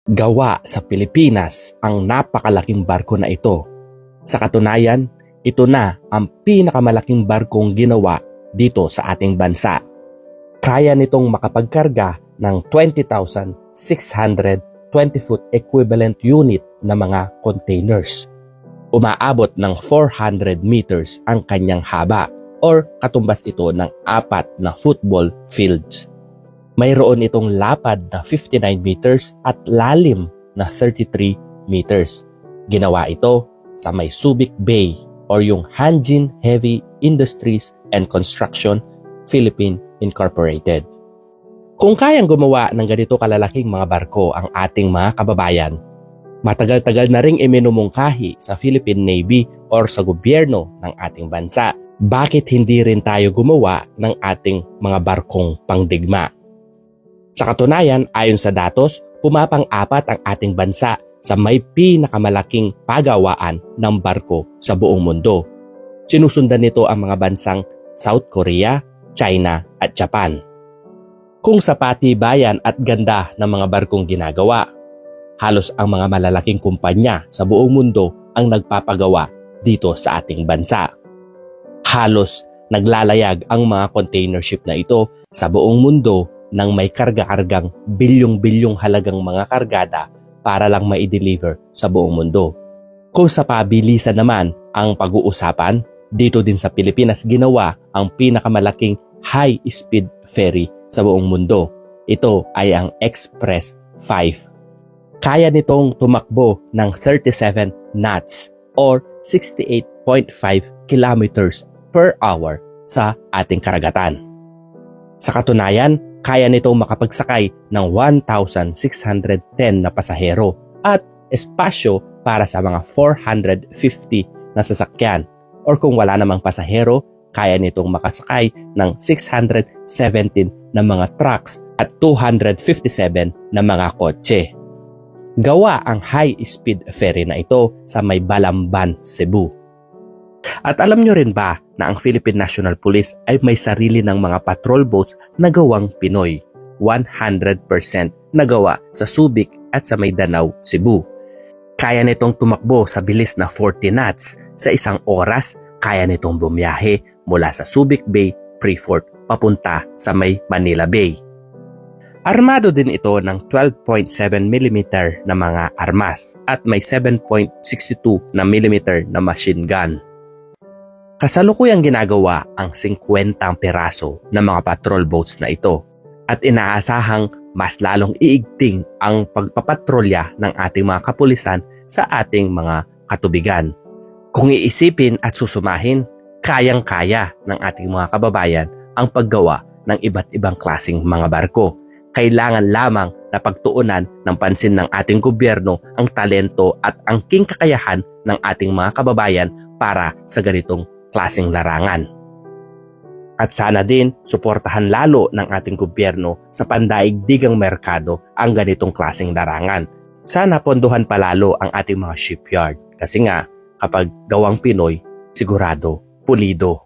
Gawa sa Pilipinas ang napakalaking barko na ito. Sa katunayan, ito na ang pinakamalaking barkong ginawa dito sa ating bansa. Kaya nitong makapagkarga ng 20,620 foot equivalent unit na mga containers. Umaabot ng 400 meters ang kanyang haba or katumbas ito ng 4 na football fields. Mayroon itong lapad na 59 meters at lalim na 33 meters. Ginawa ito sa may Subic Bay or yung Hanjin Heavy Industries and Construction Philippine Incorporated. Kung kayang gumawa ng ganito kalalaking mga barko ang ating mga kababayan, matagal-tagal na ring iminumungkahi sa Philippine Navy or sa gobyerno ng ating bansa. Bakit hindi rin tayo gumawa ng ating mga barkong pangdigma? Sa katunayan, ayon sa datos, pumapang-apat ang ating bansa sa may pinakamalaking pagawaan ng barko sa buong mundo. Sinusundan nito ang mga bansang South Korea, China at Japan. Kung sa patibayan at ganda ng mga barkong ginagawa, halos ang mga malalaking kumpanya sa buong mundo ang nagpapagawa dito sa ating bansa. Halos naglalayag ang mga container ship na ito sa buong mundo nang may karga-kargang bilyong-bilyong halagang mga kargada para lang ma-deliver sa buong mundo. Kung sa pabilisan naman ang pag-uusapan, dito din sa Pilipinas ginawa ang pinakamalaking high-speed ferry sa buong mundo. Ito ay ang Express 5. Kaya nitong tumakbo ng 37 knots or 68.5 kilometers per hour sa ating karagatan. Sa katunayan, kaya nitong makapagsakay ng 1,610 na pasahero at espasyo para sa mga 450 na sasakyan. Or kung wala namang pasahero, kaya nitong makasakay ng 617 na mga trucks at 257 na mga kotse. Gawa ang high-speed ferry na ito sa may Balamban, Cebu. At alam nyo rin ba na ang Philippine National Police ay may sarili ng mga patrol boats na gawang Pinoy, 100% nagawa sa Subic at sa Mindanao, Cebu. Kaya nitong tumakbo sa bilis na 40 knots sa isang oras, kaya nitong bumiyahe mula sa Subic Bay, Freeport, papunta sa may Manila Bay. Armado din ito ng 12.7 mm na mga armas at may 7.62 na mm na machine gun. Kasalukuyang ginagawa ang 50 piraso ng mga patrol boats na ito at inaasahang mas lalong iigting ang pagpapatrolya ng ating mga kapulisan sa ating mga katubigan. Kung iisipin at susumahin, kayang-kaya ng ating mga kababayan ang paggawa ng iba't ibang klaseng mga barko. Kailangan lamang na pagtuunan ng pansin ng ating gobyerno ang talento at angking kakayahan ng ating mga kababayan para sa ganitong klaseng larangan. At sana din suportahan lalo ng ating gobyerno sa pandaigdigang merkado ang ganitong klaseng larangan. Sana pondohan palalo ang ating mga shipyard kasi nga kapag gawang Pinoy, sigurado pulido.